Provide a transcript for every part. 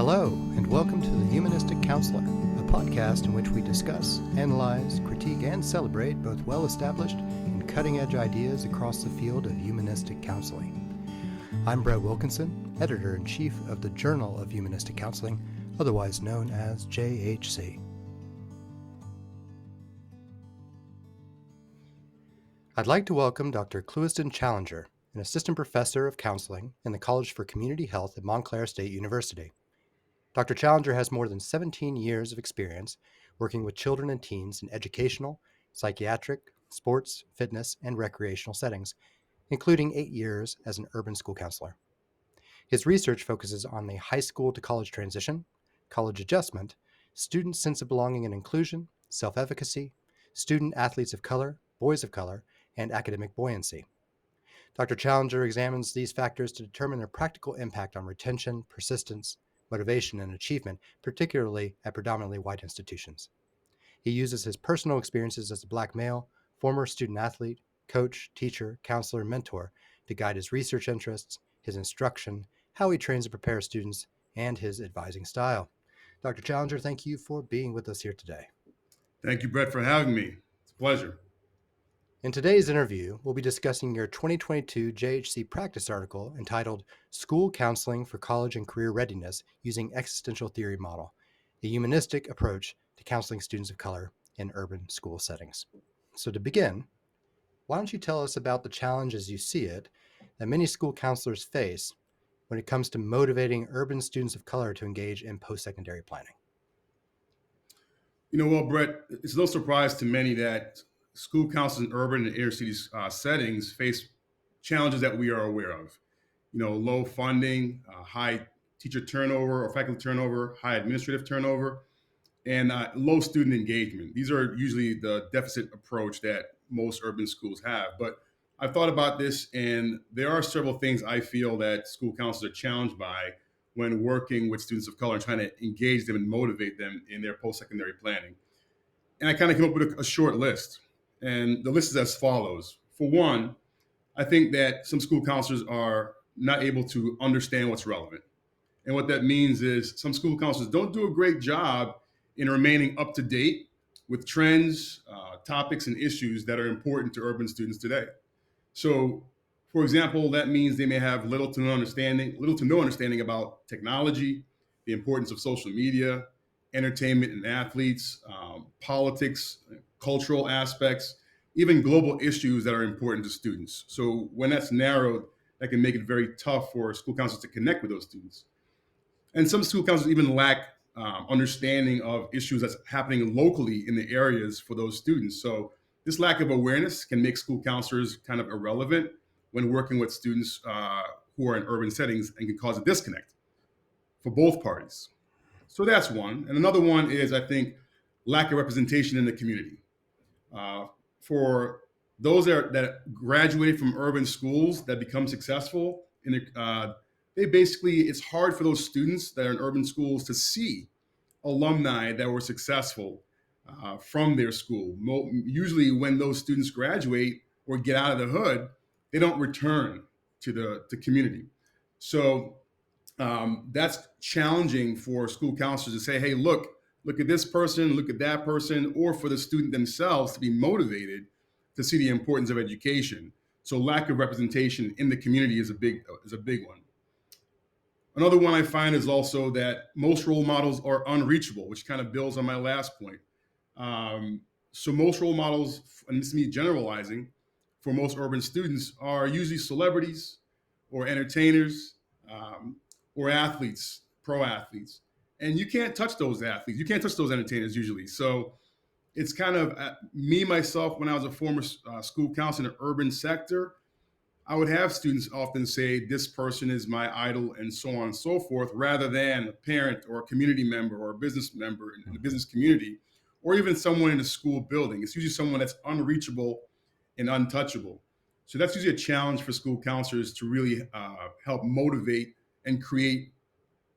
Hello, and welcome to the Humanistic Counseling, a podcast in which we discuss, analyze, critique, and celebrate both well-established and cutting-edge ideas across the field of humanistic counseling. I'm Brett Wilkinson, Editor-in-Chief of the Journal of Humanistic Counseling, otherwise known as JHC. I'd like to welcome Dr. Clewiston Challenger, an Assistant Professor of Counseling in the College for Community Health at Montclair State University. Dr. Challenger has more than 17 years of experience working with children and teens in educational, psychiatric, sports, fitness, and recreational settings, including 8 years as an urban school counselor. His research focuses on the high school to college transition, college adjustment, student sense of belonging and inclusion, self-efficacy, student athletes of color, boys of color, and academic buoyancy. Dr. Challenger examines these factors to determine their practical impact on retention, persistence, motivation, and achievement, particularly at predominantly white institutions. He uses his personal experiences as a Black male, former student athlete, coach, teacher, counselor, and mentor to guide his research interests, his instruction, how he trains and prepares students, and his advising style. Dr. Challenger, thank you for being with us here today. Thank you, Brett, for having me. It's a pleasure. In today's interview, we'll be discussing your 2022 JHC practice article entitled School Counseling for College and Career Readiness Using Existential Theory Model, a humanistic approach to counseling students of color in urban school settings. So to begin, why don't you tell us about the challenge as you see it that many school counselors face when it comes to motivating urban students of color to engage in post-secondary planning? Well, Brett, it's no surprise to many that school counselors in urban and inner city settings face challenges that we are aware of. Low funding, high teacher turnover or faculty turnover, high administrative turnover, and low student engagement. These are usually the deficit approach that most urban schools have. But I've thought about this, and there are several things I feel that school counselors are challenged by when working with students of color and trying to engage them and motivate them in their post-secondary planning. And I kind of came up with a short list. And the list is as follows. For one, I think that some school counselors are not able to understand what's relevant. And what that means is some school counselors don't do a great job in remaining up to date with trends, topics, and issues that are important to urban students today. So, for example, that means they may have little to no understanding about technology, the importance of social media, entertainment and athletes, politics, cultural aspects, even global issues that are important to students. So when that's narrowed, that can make it very tough for school counselors to connect with those students. And some school counselors even lack understanding of issues that's happening locally in the areas for those students. So this lack of awareness can make school counselors kind of irrelevant when working with students who are in urban settings and can cause a disconnect for both parties. So that's one. And another one is, I think, lack of representation in the community. For those that graduate from urban schools that become successful, it's hard for those students that are in urban schools to see alumni that were successful from their school. Usually when those students graduate or get out of the hood, they don't return to the community. So that's challenging for school counselors to say, hey, look at this person, look at that person, or for the student themselves to be motivated to see the importance of education. So lack of representation in the community is a big one. Another one I find is also that most role models are unreachable, which kind of builds on my last point. So most role models, and this is me generalizing, for most urban students are usually celebrities or entertainers or athletes, pro athletes. And you can't touch those athletes. You can't touch those entertainers usually. So it's kind of me, myself, when I was a former school counselor in the urban sector, I would have students often say, this person is my idol and so on and so forth, rather than a parent or a community member or a business member in the business community, or even someone in a school building. It's usually someone that's unreachable and untouchable. So that's usually a challenge for school counselors to really help motivate and create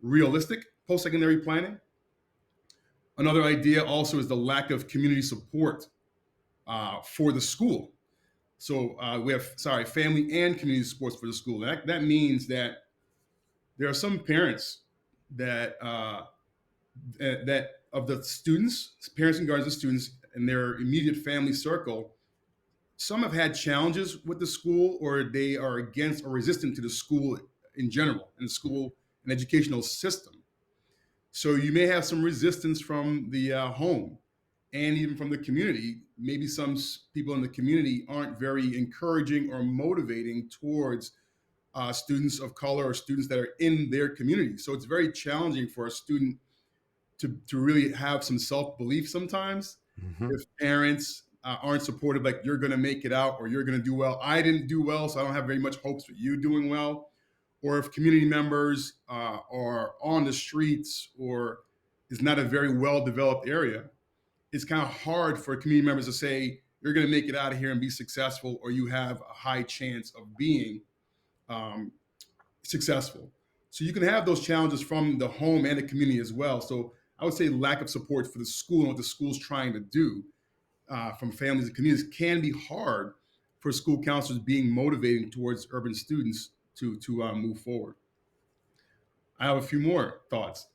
realistic post-secondary planning. Another idea also is the lack of community support for the school. So we have, family and community supports for the school. That means that there are some parents that that of the students, parents and guardians of students, and their immediate family circle, some have had challenges with the school, or they are against or resistant to the school in general, and the school and educational system. So you may have some resistance from the home and even from the community. Maybe some people in the community aren't very encouraging or motivating towards students of color or students that are in their community. So it's very challenging for a student to really have some self belief sometimes Hmm. if parents aren't supportive, like you're going to make it out or you're going to do well. I didn't do well, so I don't have very much hopes for you doing well. Or if community members are on the streets or is not a very well developed area, it's kind of hard for community members to say you're going to make it out of here and be successful, or you have a high chance of being um, successful. So you can have those challenges from the home and the community as well. So I would say lack of support for the school and what the school's trying to do from families and communities can be hard for school counselors being motivating towards urban students to move forward. I have a few more thoughts.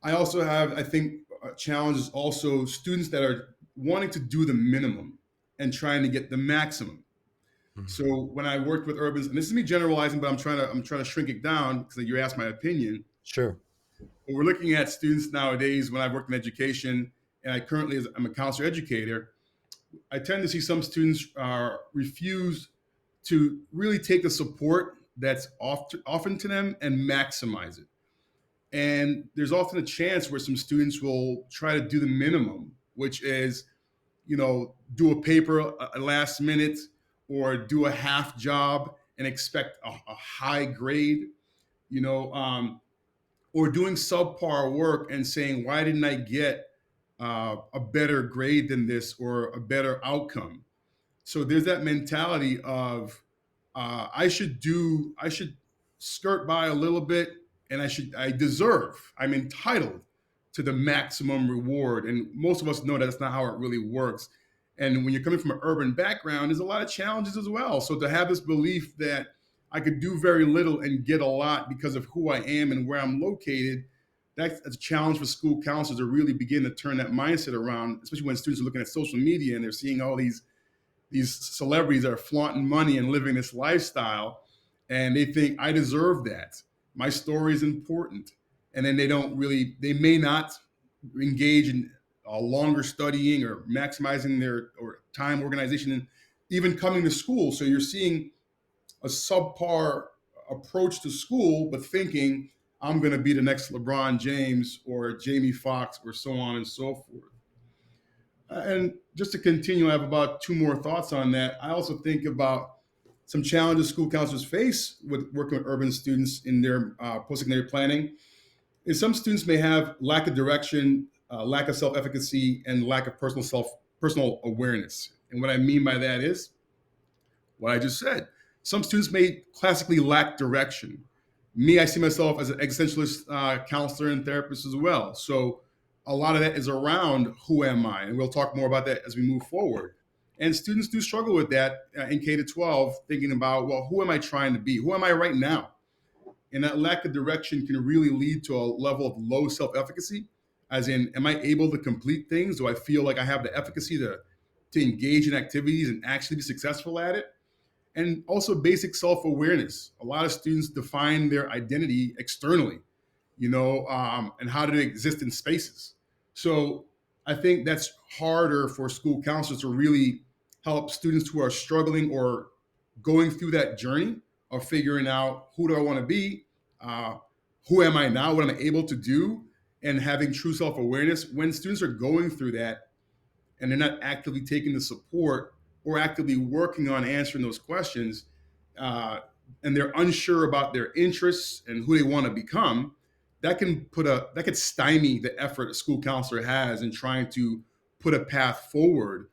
I also have, I think, challenges also students that are wanting to do the minimum and trying to get the maximum. So Hmm. when I worked with urbans, and this is me generalizing, but I'm trying to shrink it down because you asked my opinion. Sure. When we're looking at students nowadays, when I've worked in education, and I currently I'm a counselor educator, I tend to see some students refuse to really take the support that's often to them and maximize it. And there's often a chance where some students will try to do the minimum, which is, do a paper last minute or do a half job and expect a high grade, you know, um, or doing subpar work and saying, why didn't I get a better grade than this or a better outcome? So there's that mentality of I should skirt by a little bit, and I'm entitled to the maximum reward. And most of us know that's not how it really works. And when you're coming from an urban background, there's a lot of challenges as well. So to have this belief that I could do very little and get a lot because of who I am and where I'm located, that's a challenge for school counselors to really begin to turn that mindset around, especially when students are looking at social media and they're seeing all these celebrities are flaunting money and living this lifestyle, and they think I deserve that. My story is important, and then they may not engage in longer studying or maximizing their or time organization and even coming to school. So you're seeing a subpar approach to school, but thinking I'm going to be the next LeBron James or Jamie Foxx or so on and so forth. And just to continue, I have about two more thoughts on that. I also think about some challenges school counselors face with working with urban students in their post-secondary planning. Is some students may have lack of direction, lack of self-efficacy, and lack of personal awareness. And what I mean by that is what I just said. Some students may classically lack direction. Me, I see myself as an existentialist counselor and therapist as well. So a lot of that is around who am I, and we'll talk more about that as we move forward. And students do struggle with that in K to 12, thinking about, well, who am I trying to be? Who am I right now? And that lack of direction can really lead to a level of low self-efficacy, as in, am I able to complete things? Do I feel like I have the efficacy to engage in activities and actually be successful at it? And also basic self-awareness. A lot of students define their identity externally, and how do they exist in spaces. So I think that's harder for school counselors to really help students who are struggling or going through that journey of figuring out who do I want to be, uh, who am I now, what am I able to do, and having true self-awareness. When students are going through that, and they're not actively taking the support or actively working on answering those questions, uh, and they're unsure about their interests and who they want to become, that could stymie the effort a school counselor has in trying to put a path forward,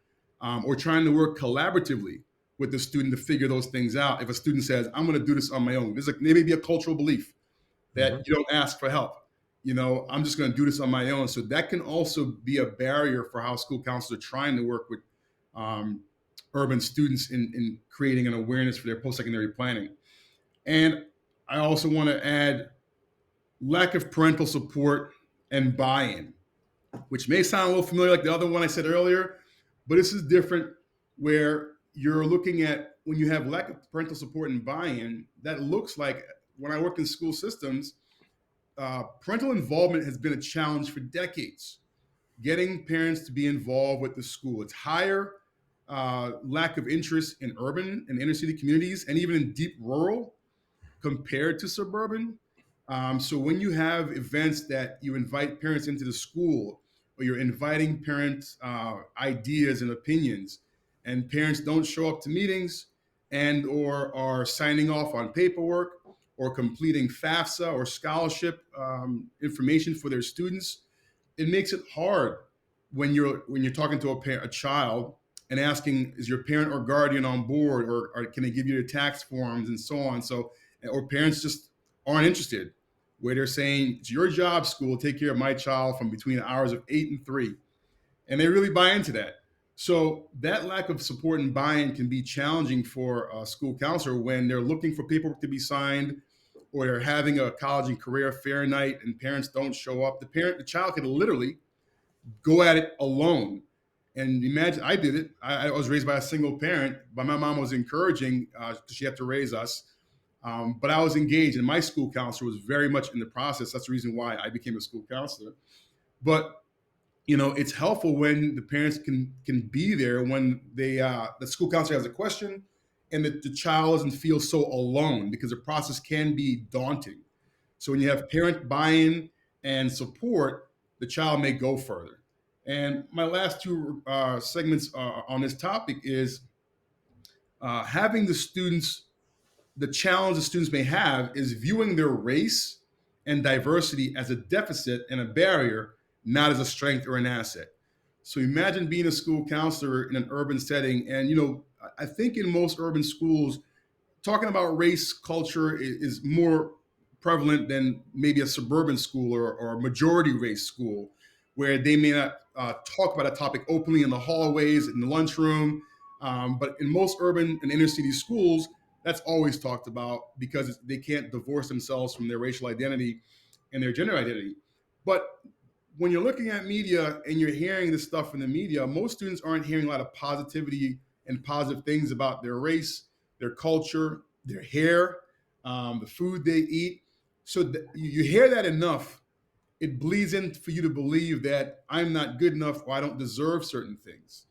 or trying to work collaboratively with the student to figure those things out. If a student says, "I'm going to do this on my own," there may be a cultural belief that Hmm. you don't ask for help. I'm just going to do this on my own. So that can also be a barrier for how school counselors are trying to work with um, urban students in creating an awareness for their post-secondary planning. And I also want to add lack of parental support and buy-in, which may sound a little familiar like the other one I said earlier, but this is different where you're looking at when you have lack of parental support and buy-in, that looks like when I worked in school systems, parental involvement has been a challenge for decades. Getting parents to be involved with the school. It's higher lack of interest in urban and inner city communities and even in deep rural compared to suburban. So when you have events that you invite parents into the school, or you're inviting parents' ideas and opinions, and parents don't show up to meetings and or are signing off on paperwork or completing FAFSA or scholarship information for their students, it makes it hard when you're talking to a child and asking, is your parent or guardian on board, or can they give you their tax forms and so on. So, or parents just aren't interested, where they're saying it's your job, school, take care of my child from between the hours of 8 and 3, and they really buy into that. So that lack of support and buy-in can be challenging for a school counselor when they're looking for paperwork to be signed, or they're having a college and career fair night and parents don't show up. The child could literally go at it alone. And imagine, I did it. I was raised by a single parent, but my mom was encouraging because she had to raise us. But I was engaged, and my school counselor was very much in the process. That's the reason why I became a school counselor. But it's helpful when the parents can be there when the school counselor has a question, and the child doesn't feel so alone, because the process can be daunting. So when you have parent buy-in and support, the child may go further. And my last two segments on this topic is having the challenge the students may have is viewing their race and diversity as a deficit and a barrier, not as a strength or an asset. So imagine being a school counselor in an urban setting. And, I think in most urban schools, talking about race culture is more prevalent than maybe a suburban school or a majority race school, where they may not talk about a topic openly in the hallways, in the lunchroom. But in most urban and inner city schools, that's always talked about because they can't divorce themselves from their racial identity and their gender identity. But when you're looking at media and you're hearing this stuff in the media, most students aren't hearing a lot of positivity and positive things about their race, their culture, their hair, the food they eat. So you hear that enough, it bleeds in for you to believe that I'm not good enough or I don't deserve certain things.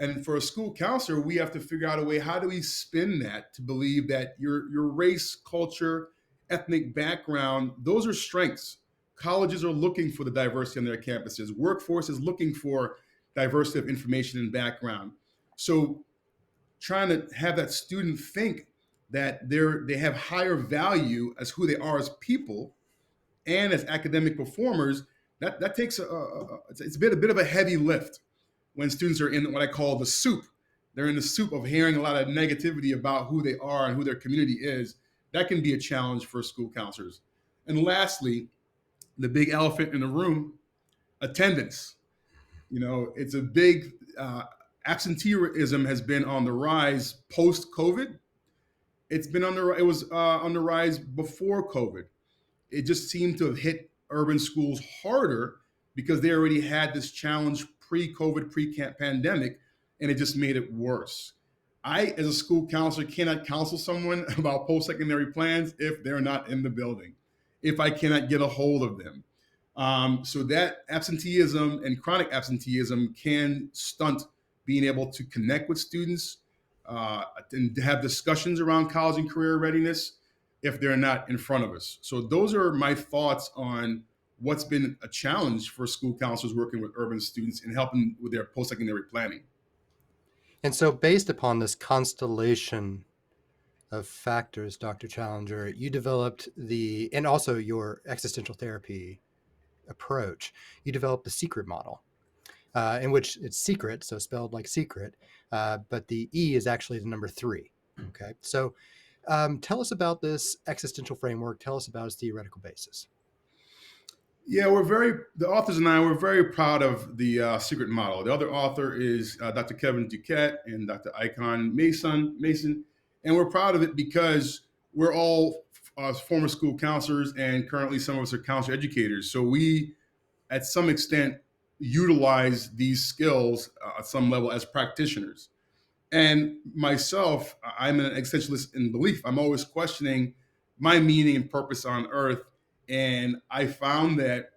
And for a school counselor, we have to figure out a way, how do we spin that to believe that your race, culture, ethnic background, those are strengths. Colleges are looking for the diversity on their campuses. Workforce is looking for diversity of information and background. So trying to have that student think that they have higher value as who they are as people and as academic performers, that takes it's a bit of a heavy lift when students are in what I call the soup. They're in the soup of hearing a lot of negativity about who they are and who their community is. That can be a challenge for school counselors. And lastly, the big elephant in the room, attendance. It's a big absenteeism has been on the rise post COVID. It was on the rise before COVID. It just seemed to have hit urban schools harder because they already had this challenge pre-COVID, pre-pandemic, and it just made it worse. I, as a school counselor, cannot counsel someone about post-secondary plans if they're not in the building, if I cannot get a hold of them. So that absenteeism and chronic absenteeism can stunt being able to connect with students and to have discussions around college and career readiness if they're not in front of us. So those are my thoughts on what's been a challenge for school counselors working with urban students and helping with their post-secondary planning. And so, based upon this constellation of factors, Dr. Challenger, you developed and also your existential therapy approach, you developed the secret model, in which it's secret, so spelled like secret, but the E is actually the number 3. Okay. So, tell us about this existential framework. Tell us about its theoretical basis. Yeah, the authors and I, we're very proud of the secret model. The other author is Dr. Kevin Duquette and Dr. Icon Mason, and we're proud of it because we're all former school counselors, and currently some of us are counselor educators. So we, at some extent, utilize these skills at some level as practitioners. And myself, I'm an existentialist in belief. I'm always questioning my meaning and purpose on earth. And I found that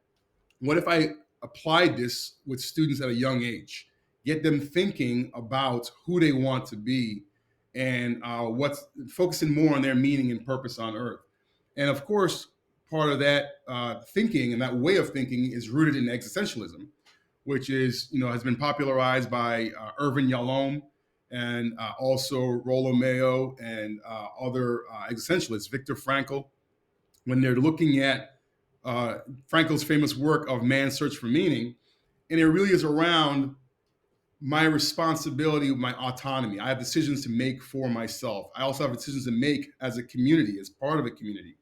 what if I applied this with students at a young age, get them thinking about who they want to be and what's focusing more on their meaning and purpose on earth. And of course, part of that thinking and that way of thinking is rooted in existentialism, which is, has been popularized by Irvin Yalom and also Rollo Mayo and other existentialists, Viktor Frankl, when they're looking at Frankl's famous work of Man's Search for Meaning. And it really is around my responsibility, my autonomy. I have decisions to make for myself. I also have decisions to make as a community, as part of a community.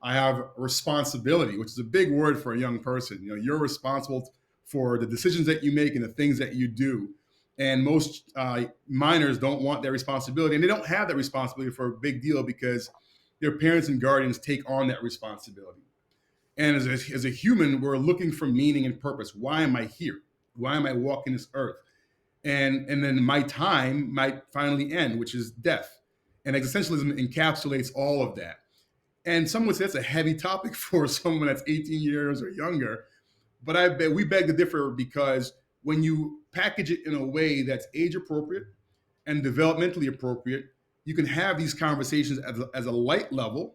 I have responsibility, which is a big word for a young person. You're responsible for the decisions that you make and the things that you do. And most minors don't want that responsibility, and they don't have that responsibility for a big deal because their parents and guardians take on that responsibility. And as a human, we're looking for meaning and purpose. Why am I here? Why am I walking this earth? And then my time might finally end, which is death. And existentialism encapsulates all of that. And some would say that's a heavy topic for someone that's 18 years or younger. But I bet we beg to differ, because when you package it in a way that's age appropriate and developmentally appropriate, you can have these conversations as a light level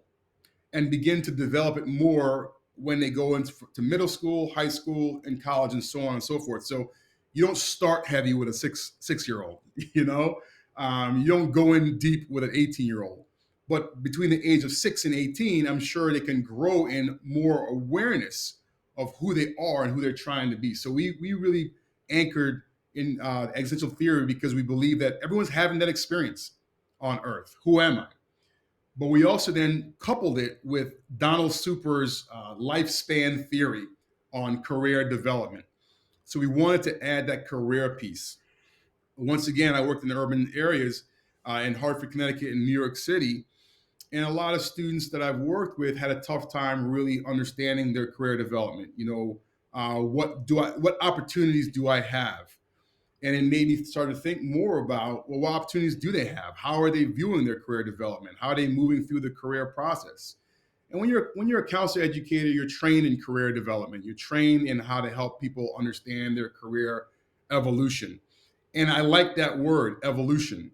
and begin to develop it more when they go into middle school, high school, and college, and so on and so forth. So you don't start heavy with a six-year-old, you don't go in deep with an 18-year-old. But between the age of 6 and 18, I'm sure they can grow in more awareness of who they are and who they're trying to be. So we really anchored in existential theory because we believe that everyone's having that experience on Earth. Who am I? But we also then coupled it with Donald Super's lifespan theory on career development. So we wanted to add that career piece. Once again, I worked in the urban areas in Hartford, Connecticut, and New York City. And a lot of students that I've worked with had a tough time really understanding their career development. What opportunities do I have? And it made me start to think more about, well, what opportunities do they have? How are they viewing their career development? How are they moving through the career process? And when you're a counselor educator, you're trained in career development. You're trained in how to help people understand their career evolution. And I like that word, evolution.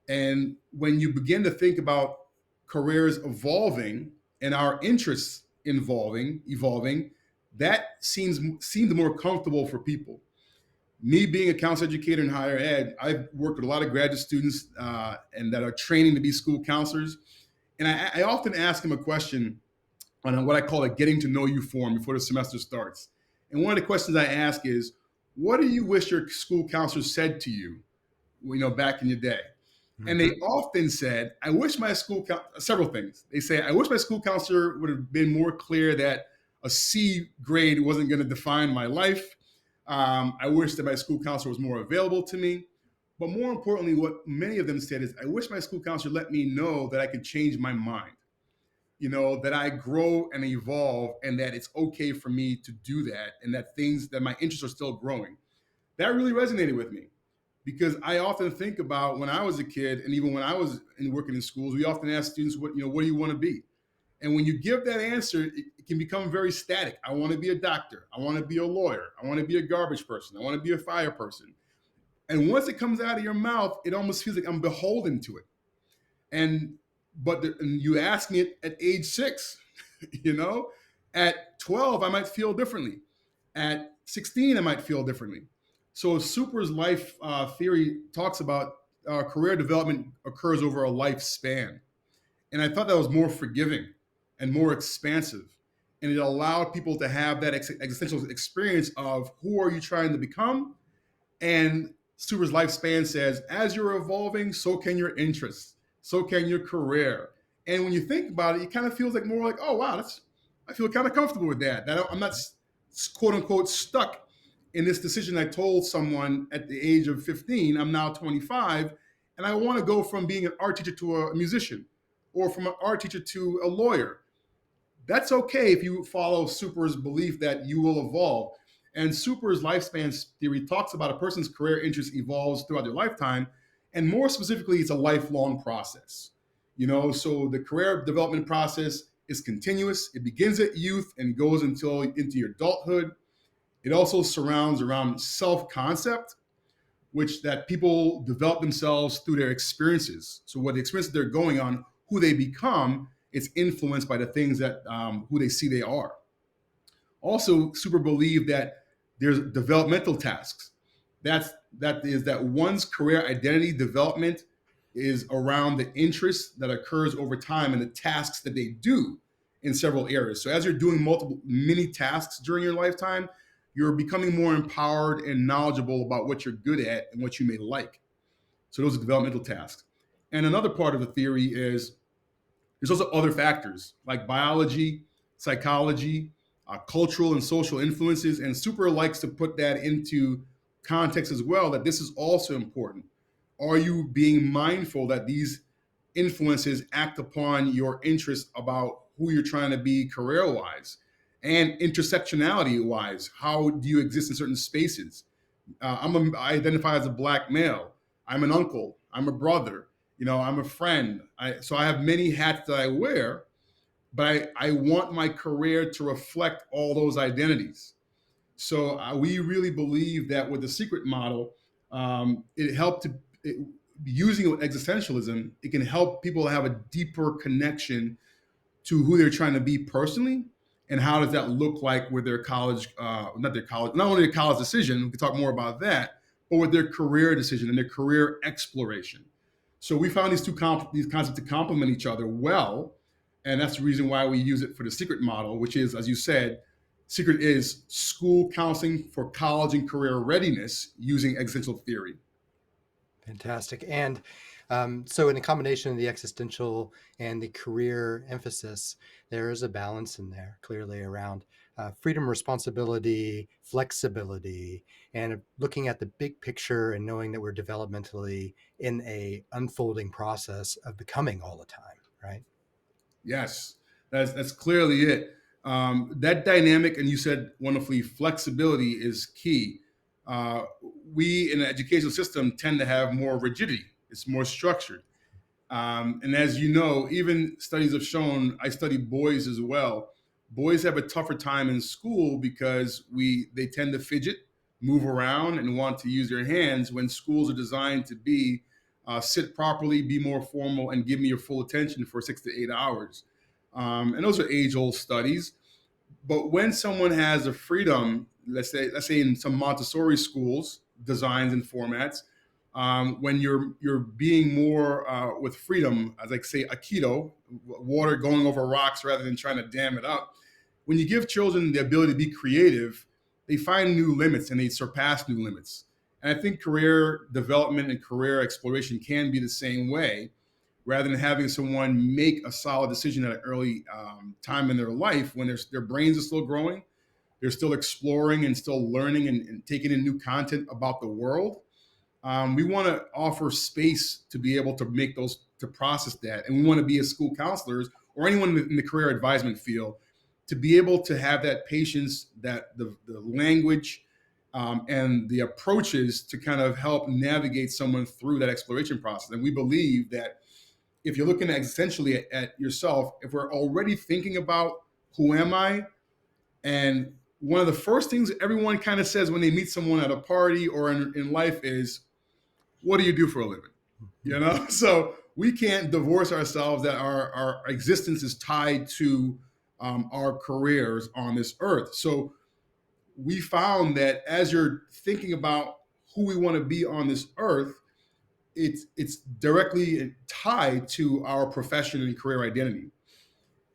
And when you begin to think about careers evolving and our interests evolving, that seemed more comfortable for people. Me being a counselor educator in higher ed, I've worked with a lot of graduate students and that are training to be school counselors. And I often ask them a question on what I call a getting to know you form before the semester starts. And one of the questions I ask is, what do you wish your school counselor said to you, back in your day? And they Mm-hmm. often said, I wish my several things. They say, I wish my school counselor would have been more clear that a C grade wasn't going to define my life. I wish that my school counselor was more available to me. But more importantly, what many of them said is, I wish my school counselor let me know that I could change my mind, that I grow and evolve and that it's okay for me to do that, and that my interests are still growing. That really resonated with me, because I often think about when I was a kid, and even when I was working in schools, we often ask students, what do you want to be? And when you give that answer, it can become very static. I want to be a doctor. I want to be a lawyer. I want to be a garbage person. I want to be a fire person. And once it comes out of your mouth, it almost feels like I'm beholden to it. And and you ask me it at age 6, at 12, I might feel differently. At 16, I might feel differently. So Super's life theory talks about career development occurs over a lifespan. And I thought that was more forgiving and more expansive. And it allowed people to have that existential experience of who are you trying to become? And Super's lifespan says, as you're evolving, so can your interests, so can your career. And when you think about it, it kind of feels like more like, oh, wow, I feel kind of comfortable with that. That I'm not quote unquote stuck in this decision I told someone at the age of 15. I'm now 25, and I want to go from being an art teacher to a musician, or from an art teacher to a lawyer. That's okay if you follow Super's belief that you will evolve. And Super's lifespan theory talks about a person's career interest evolves throughout their lifetime. And more specifically, it's a lifelong process. So the career development process is continuous. It begins at youth and goes until into your adulthood. It also surrounds around self-concept, which that people develop themselves through their experiences. So what the experiences they're going on, who they become, it's influenced by the things that who they see they are. Also, Super believe that there's developmental tasks. That one's career identity development is around the interest that occurs over time and the tasks that they do in several areas. So as you're doing multiple mini tasks during your lifetime, you're becoming more empowered and knowledgeable about what you're good at and what you may like. So those are developmental tasks. And another part of the theory is there's also other factors like biology, psychology, cultural and social influences. And Super likes to put that into context as well, that this is also important. Are you being mindful that these influences act upon your interest about who you're trying to be career wise and intersectionality wise? How do you exist in certain spaces? I identify as a Black male. I'm an uncle. I'm a brother. I'm a friend. So I have many hats that I wear, but I want my career to reflect all those identities. So we really believe that with the secret model, it helped to using existentialism. It can help people have a deeper connection to who they're trying to be personally, and how does that look like with their college, not only their college decision, we can talk more about that, but with their career decision and their career exploration. So we found these concepts to complement each other well, and that's the reason why we use it for the secret model, which is, as you said, secret is school counseling for college and career readiness using existential theory. Fantastic. And so, in a combination of the existential and the career emphasis, there is a balance in there clearly around freedom, responsibility, flexibility, and looking at the big picture and knowing that we're developmentally in a unfolding process of becoming all the time, right? Yes, that's clearly it. That dynamic, and you said wonderfully, flexibility is key. Uh, we in the educational system tend to have more rigidity. It's more structured. And as you know, even studies have shown, I study boys as well. Boys have a tougher time in school because they tend to fidget, move around, and want to use their hands when schools are designed to be sit properly, be more formal, and give me your full attention for 6 to 8 hours. And those are age-old studies. But when someone has a freedom, let's say in some Montessori schools, designs and formats, when you're being more with freedom, as I say, Aikido, water going over rocks rather than trying to dam it up. When you give children the ability to be creative, they find new limits and they surpass new limits. And I think career development and career exploration can be the same way, rather than having someone make a solid decision at an early time in their life when their brains are still growing, they're still exploring and still learning and taking in new content about the world. We want to offer space to be able to make those, to process that. And we want to be as school counselors or anyone in the career advisement field to be able to have that patience, that the language, and the approaches to kind of help navigate someone through that exploration process. And we believe that if you're looking existentially at yourself, if we're already thinking about who am I, and one of the first things everyone kind of says when they meet someone at a party or in life is, what do you do for a living? So we can't divorce ourselves that our existence is tied to our careers on this earth. So we found that as you're thinking about who we want to be on this earth, it's directly tied to our profession and career identity.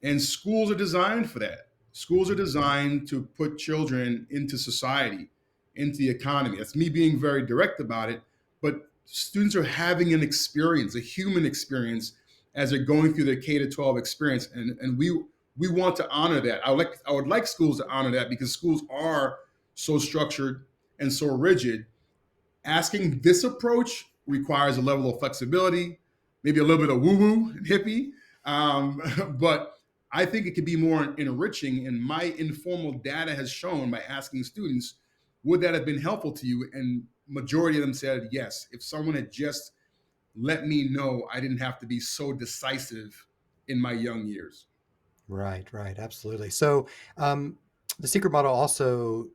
And schools are designed for that. Schools are designed to put children into society, into the economy. That's me being very direct about it. But students are having an experience, a human experience, as they're going through their K to 12 experience. And we want to honor that. I would like schools to honor that because schools are so structured and so rigid. Asking this approach requires a level of flexibility, maybe a little bit of woo-woo and hippie. But I think it could be more enriching. And my informal data has shown by asking students, would that have been helpful to you? And majority of them said yes. If someone had just let me know I didn't have to be so decisive in my young years. Right, right, absolutely. So, um, the secret model also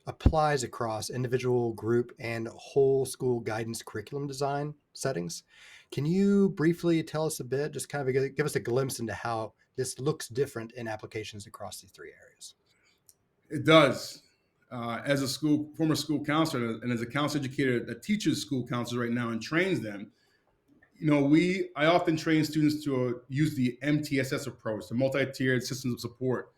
applies across individual, group, and whole school guidance curriculum design settings. Can you briefly tell us a bit, just kind of give us a glimpse into how this looks different in applications across these three areas? It does. As a former school counselor, and as a counselor educator that teaches school counselors right now and trains them, I often train students to use the MTSS approach, the multi-tiered systems of support.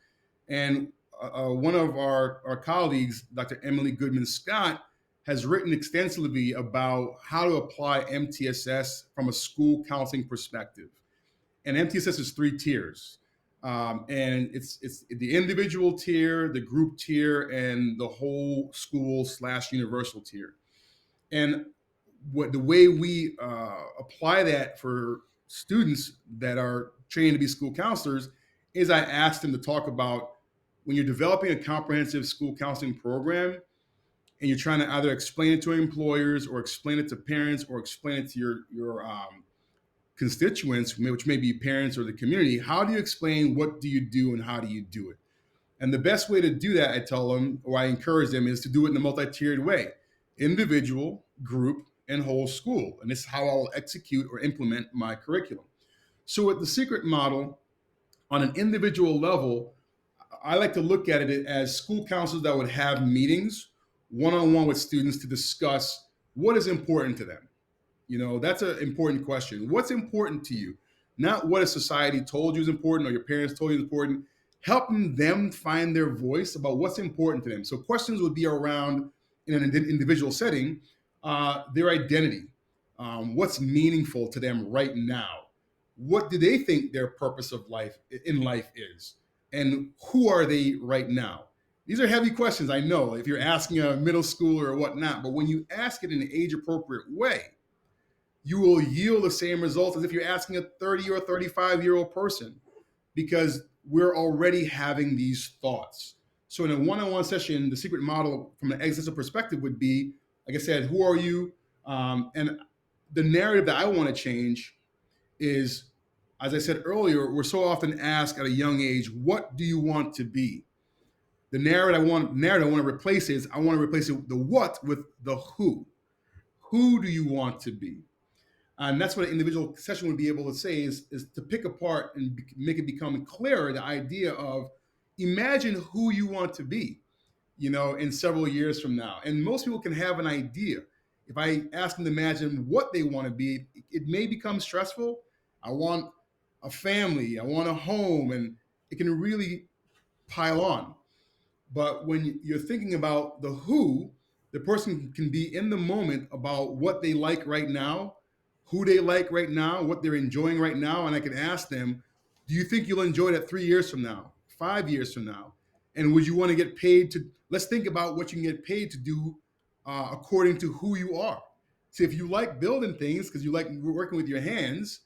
And one of our colleagues, Dr. Emily Goodman Scott, has written extensively about how to apply MTSS from a school counseling perspective. And MTSS is three tiers. And it's the individual tier, the group tier, and the whole school / universal tier. And the way we apply that for students that are trained to be school counselors is I ask them to talk about when you're developing a comprehensive school counseling program and you're trying to either explain it to employers or explain it to parents or explain it to your constituents, which may be parents or the community. How do you explain what do you do and how do you do it? And the best way to do that, I tell them, or I encourage them, is to do it in a multi-tiered way: individual, group, and whole school. And this is how I'll execute or implement my curriculum. So with the secret model, on an individual level, I like to look at it as school counselors that would have meetings one-on-one with students to discuss what is important to them. That's an important question. What's important to you? Not what a society told you is important or your parents told you is important. Helping them find their voice about what's important to them. So questions would be around, in an individual setting, their identity. What's meaningful to them right now? What do they think their purpose of life in life is? And who are they right now? These are heavy questions, I know, if you're asking a middle schooler or whatnot. But when you ask it in an age appropriate way, you will yield the same results as if you're asking a 30 or 35-year-old person, because we're already having these thoughts. So in a one-on-one session, the secret model from an existential perspective would be, like I said, who are you? And the narrative that I want to change is, as I said earlier, we're so often asked at a young age, what do you want to be? The narrative I want to replace is, I want to replace the what with the who. Who do you want to be? And that's what an individual session would be able to say, is to pick apart and make it become clearer the idea of, imagine who you want to be, in several years from now. And most people can have an idea. If I ask them to imagine what they want to be, it may become stressful. I want a family, I want a home, and it can really pile on. But when you're thinking about the who, the person can be in the moment about what they like right now, who they like right now, what they're enjoying right now. And I can ask them, do you think you'll enjoy that 3 years from now, 5 years from now? And would you want to get paid to, let's think about what you can get paid to do according to who you are. So if you like building things because you like working with your hands,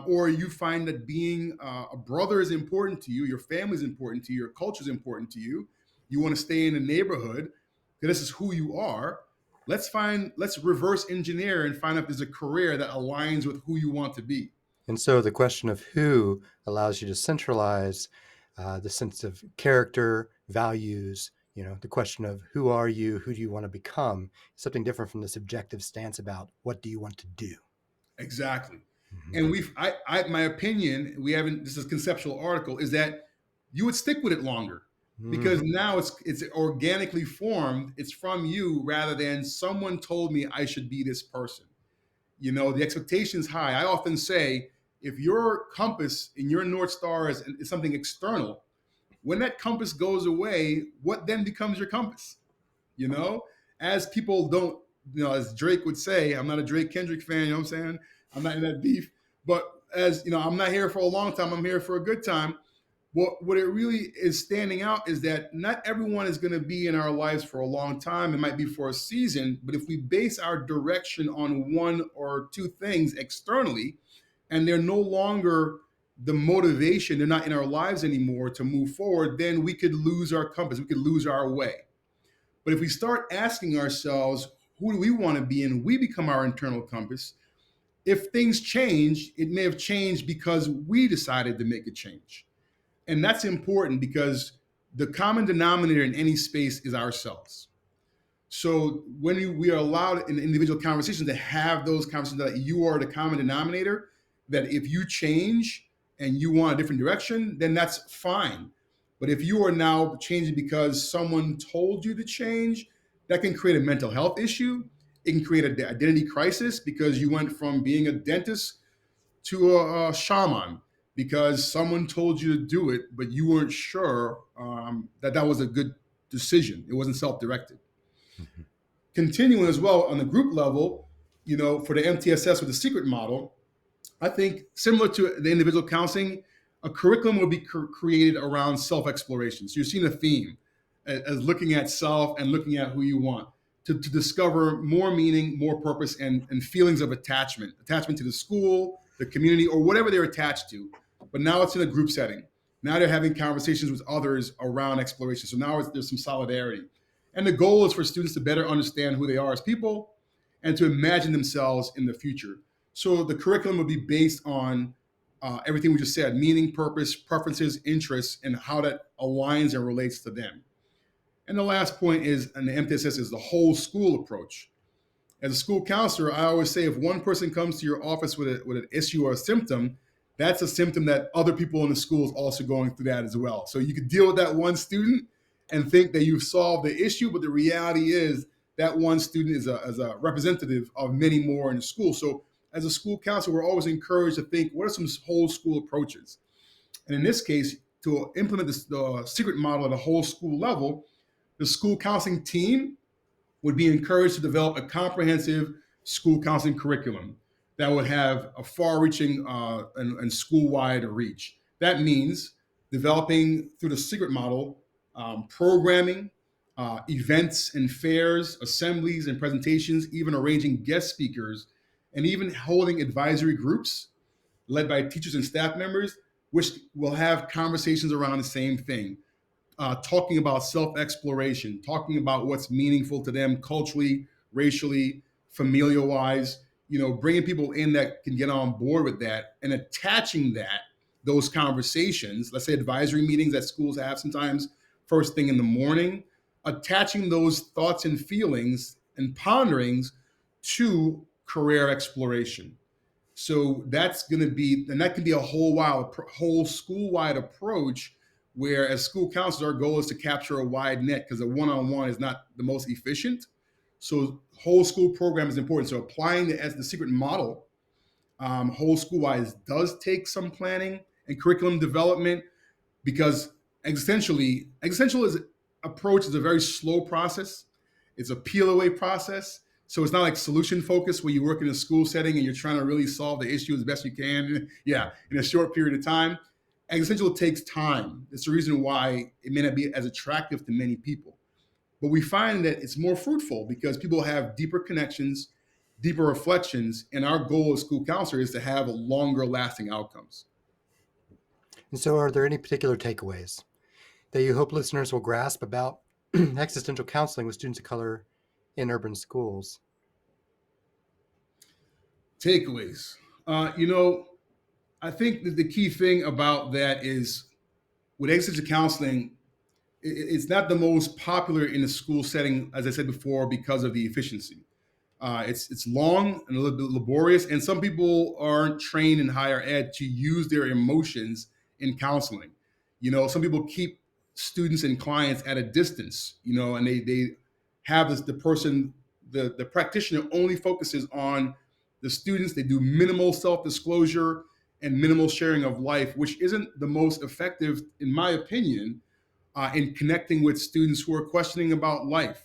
or you find that being a brother is important to you, your family is important to you, your culture is important to you, you want to stay in the neighborhood because this is who you are. Let's reverse engineer and find out if there's a career that aligns with who you want to be. And so the question of who allows you to centralize the sense of character, values, the question of who are you, who do you want to become, something different from the subjective stance about what do you want to do. Exactly. Mhm. And my opinion, we haven't, this is a conceptual article, is that you would stick with it longer because Mhm. now it's organically formed. It's from you rather than someone told me I should be this person. The expectation's high. I often say, if your compass and your North Star is something external, when that compass goes away, what then becomes your compass? you know, as people don't, as Drake would say, I'm not a Drake Kendrick fan, you know what I'm saying? I'm not in that beef. But as I'm not here for a long time, I'm here for a good time. What it really is standing out is that not everyone is going to be in our lives for a long time. It might be for a season, but if we base our direction on one or two things externally, and they're no longer the motivation, they're not in our lives anymore to move forward, then we could lose our compass, we could lose our way. But if we start asking ourselves, who do we want to be, and we become our internal compass, if things change, it may have changed because we decided to make a change. And that's important because the common denominator in any space is ourselves. So when we are allowed in individual conversations to have those conversations that you are the common denominator, that if you change and you want a different direction, then that's fine. But if you are now changing because someone told you to change, that can create a mental health issue. It can create an identity crisis because you went from being a dentist to a shaman because someone told you to do it, but you weren't sure that that was a good decision. It wasn't self-directed. Mhm. Continuing as well on the group level, for the MTSS with the secret model, I think similar to the individual counseling, a curriculum will be created around self-exploration. So you're seeing a theme as looking at self and looking at who you want to discover more meaning, more purpose, and feelings of attachment to the school, the community, or whatever they're attached to. But now it's in a group setting. Now they're having conversations with others around exploration. So now there's some solidarity. And the goal is for students to better understand who they are as people and to imagine themselves in the future. So the curriculum will be based on everything we just said: meaning, purpose, preferences, interests, and how that aligns and relates to them. And the last point is, and the MTSS is the whole school approach. As a school counselor, I always say if one person comes to your office with an issue or a symptom, that's a symptom that other people in the school is also going through that as well. So you could deal with that one student and think that you've solved the issue, but the reality is that one student is a representative of many more in the school. So as a school counselor, we're always encouraged to think, what are some whole school approaches? And in this case, to implement the secret model at a whole school level, the school counseling team would be encouraged to develop a comprehensive school counseling curriculum that would have a far-reaching and school-wide reach. That means developing through the secret model programming, events and fairs, assemblies and presentations, even arranging guest speakers, and even holding advisory groups led by teachers and staff members, which will have conversations around the same thing, talking about self-exploration, talking about what's meaningful to them culturally, racially, familial wise, bringing people in that can get on board with that and attaching those conversations, let's say advisory meetings that schools have sometimes first thing in the morning, attaching those thoughts and feelings and ponderings to career exploration. So that's going to be, and that can be a whole school-wide approach. Where as school counselors, our goal is to capture a wide net because a one-on-one is not the most efficient. So whole school program is important. So applying the secret model, whole school-wise, does take some planning and curriculum development because existential approach is a very slow process. It's a peel away process. So it's not like solution focused where you work in a school setting and you're trying to really solve the issue as best you can. Yeah, in a short period of time. Existential takes time. It's the reason why it may not be as attractive to many people. But we find that it's more fruitful because people have deeper connections, deeper reflections, and our goal as school counselor is to have longer lasting outcomes. And so, are there any particular takeaways that you hope listeners will grasp about existential counseling with students of color in urban schools? Takeaways. I think that the key thing about that is with existential counseling, it's not the most popular in the school setting, as I said before, because of the efficiency. It's long and a little bit laborious, and some people aren't trained in higher ed to use their emotions in counseling. Some people keep students and clients at a distance. And they have the person, the practitioner only focuses on the students. They do minimal self disclosure and minimal sharing of life, which isn't the most effective, in my opinion, in connecting with students who are questioning about life.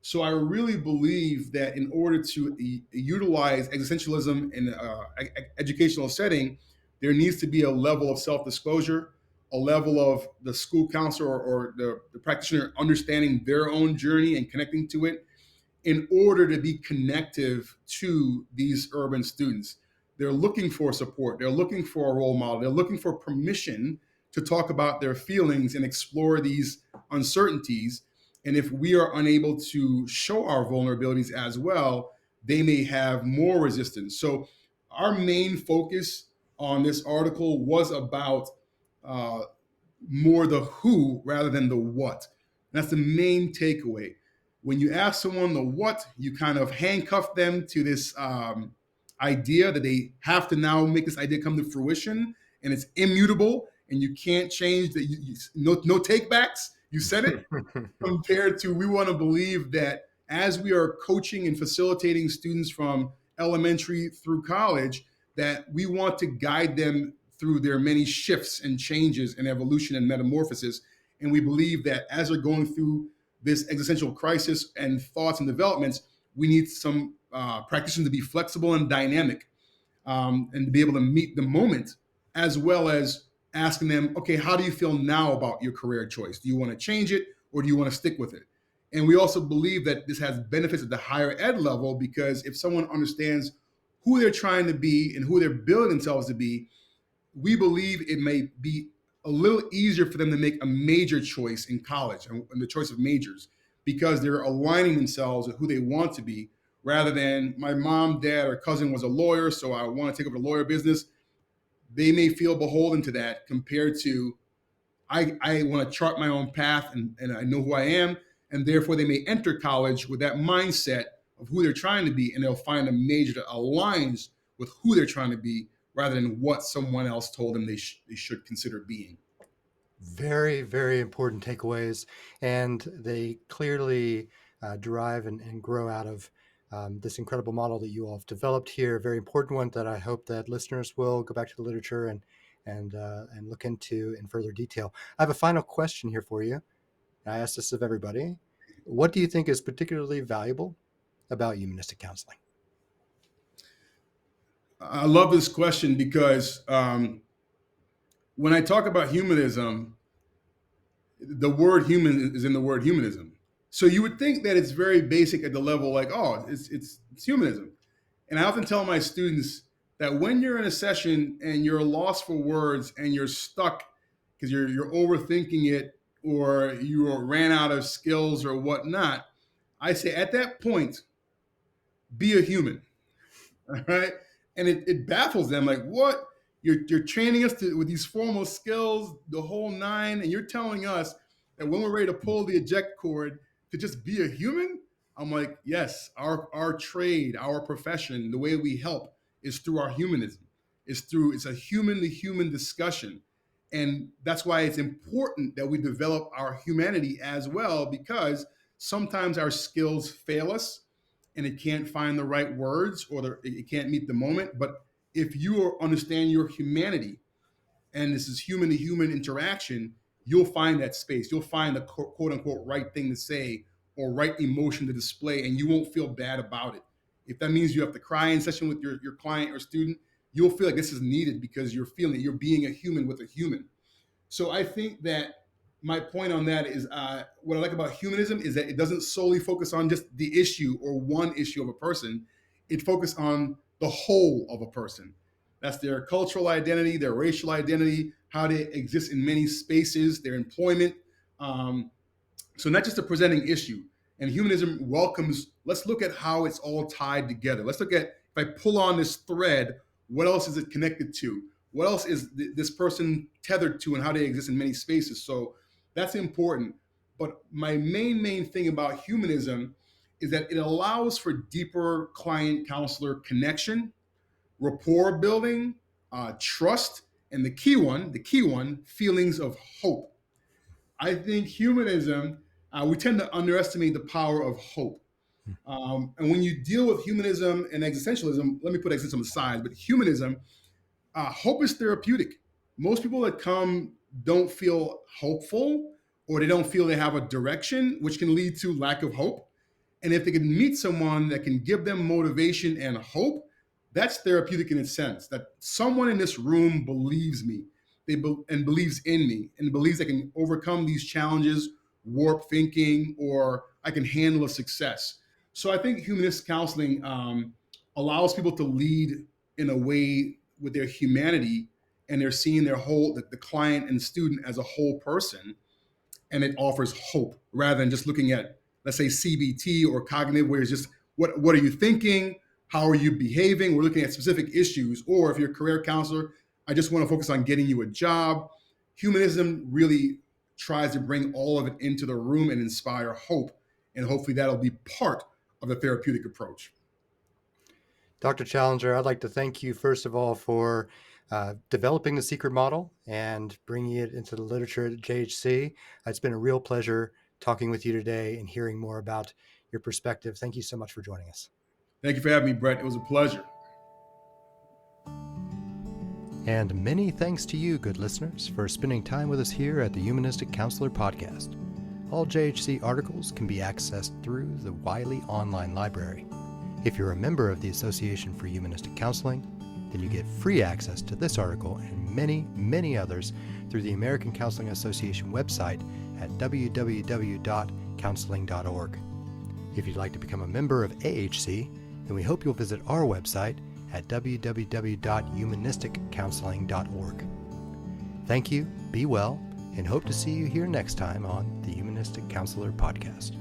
So I really believe that in order to utilize existentialism in an educational setting, there needs to be a level of self-disclosure, a level of the school counselor or the practitioner understanding their own journey and connecting to it in order to be connective to these urban students. They're looking for support. They're looking for a role model. They're looking for permission to talk about their feelings and explore these uncertainties. And if we are unable to show our vulnerabilities as well, they may have more resistance. So, our main focus on this article was about uh, more the who rather than the what. And that's the main takeaway. When you ask someone the what, you kind of handcuff them to this idea that they have to now make this idea come to fruition, and it's immutable, and you can't change that. No take backs. You said it. Compared to, we want to believe that as we are coaching and facilitating students from elementary through college, that we want to guide them through their many shifts and changes and evolution and metamorphosis. And we believe that as they're going through this existential crisis and thoughts and developments, we need some practitioners to be flexible and dynamic, and to be able to meet the moment, as well as asking them, okay, how do you feel now about your career choice? Do you want to change it, or do you want to stick with it? And we also believe that this has benefits at the higher ed level, because if someone understands who they're trying to be and who they're building themselves to be, we believe it may be a little easier for them to make a major choice in college and the choice of majors, because they're aligning themselves with who they want to be, rather than my mom, dad, or cousin was a lawyer, so I want to take over the lawyer business. They may feel beholden to that, compared to I want to chart my own path, and I know who I am. And therefore, they may enter college with that mindset of who they're trying to be, and they'll find a major that aligns with who they're trying to be, rather than what someone else told them they should consider being. Very, very important takeaways, and they clearly derive and grow out of this incredible model that you all have developed here. A very important one that I hope that listeners will go back to the literature and look into in further detail. I have a final question here for you. I ask this of everybody. What do you think is particularly valuable about humanistic counseling? I love this question because when I talk about humanism, the word human is in the word humanism. So you would think that it's very basic at the level, like, oh, it's humanism. And I often tell my students that when you're in a session and you're lost for words and you're stuck because you're overthinking it, or you ran out of skills or whatnot, I say at that point, be a human. All right. And it baffles them, like, what? You're training us with these formal skills, the whole nine, and you're telling us that when we're ready to pull the eject cord, to just be a human? I'm like, yes, our trade, our profession, the way we help is through our humanism. It's a human to human discussion. And that's why it's important that we develop our humanity as well, because sometimes our skills fail us and it can't find the right words, or it can't meet the moment. But if you understand your humanity, and this is human to human interaction, you'll find that space. You'll find the quote unquote right thing to say, or right emotion to display, and you won't feel bad about it. If that means you have to cry in session with your client or student, you'll feel like this is needed, because you're feeling you're being a human with a human. So I think that my point on that is, what I like about humanism is that it doesn't solely focus on just the issue or one issue of a person. It focuses on the whole of a person. That's their cultural identity, their racial identity, how they exist in many spaces, their employment. Um, so not just a presenting issue. And humanism welcomes, let's look at how it's all tied together. Let's look at, if I pull on this thread, what else is it connected to? What else is this person tethered to, and how they exist in many spaces? So that's important. But my main thing about humanism is that it allows for deeper client counselor connection, rapport building, trust, and the key one, feelings of hope. I think humanism, we tend to underestimate the power of hope. And when you deal with humanism and existentialism, let me put existentialism aside, but humanism, hope is therapeutic. Most people that come don't feel hopeful, or they don't feel they have a direction, which can lead to lack of hope. And if they can meet someone that can give them motivation and hope, that's therapeutic in its sense. That someone in this room believes me, and believes in me, and believes I can overcome these challenges, warp thinking, or I can handle a success. So I think humanist counseling allows people to lead in a way with their humanity, and they're seeing the client and student as a whole person, and it offers hope rather than just looking at, let's say, CBT or cognitive, where it's just what are you thinking, how are you behaving. We're looking at specific issues. Or if you're a career counselor, I just want to focus on getting you a job. Humanism really tries to bring all of it into the room and inspire hope, and hopefully that'll be part of the therapeutic approach. Dr. Challenger, I'd like to thank you, first of all, for developing the secret model and bringing it into the literature at JHC. It's been a real pleasure talking with you today and hearing more about your perspective. Thank you so much for joining us. Thank you for having me, Brett. It was a pleasure. And many thanks to you, good listeners, for spending time with us here at the Humanistic Counselor Podcast. All JHC articles can be accessed through the Wiley Online Library. If you're a member of the Association for Humanistic Counseling, then you get free access to this article and many, many others through the American Counseling Association website at www.counseling.org. If you'd like to become a member of AHC, then we hope you'll visit our website at www.humanisticcounseling.org. Thank you, be well, and hope to see you here next time on the Humanistic Counselor Podcast.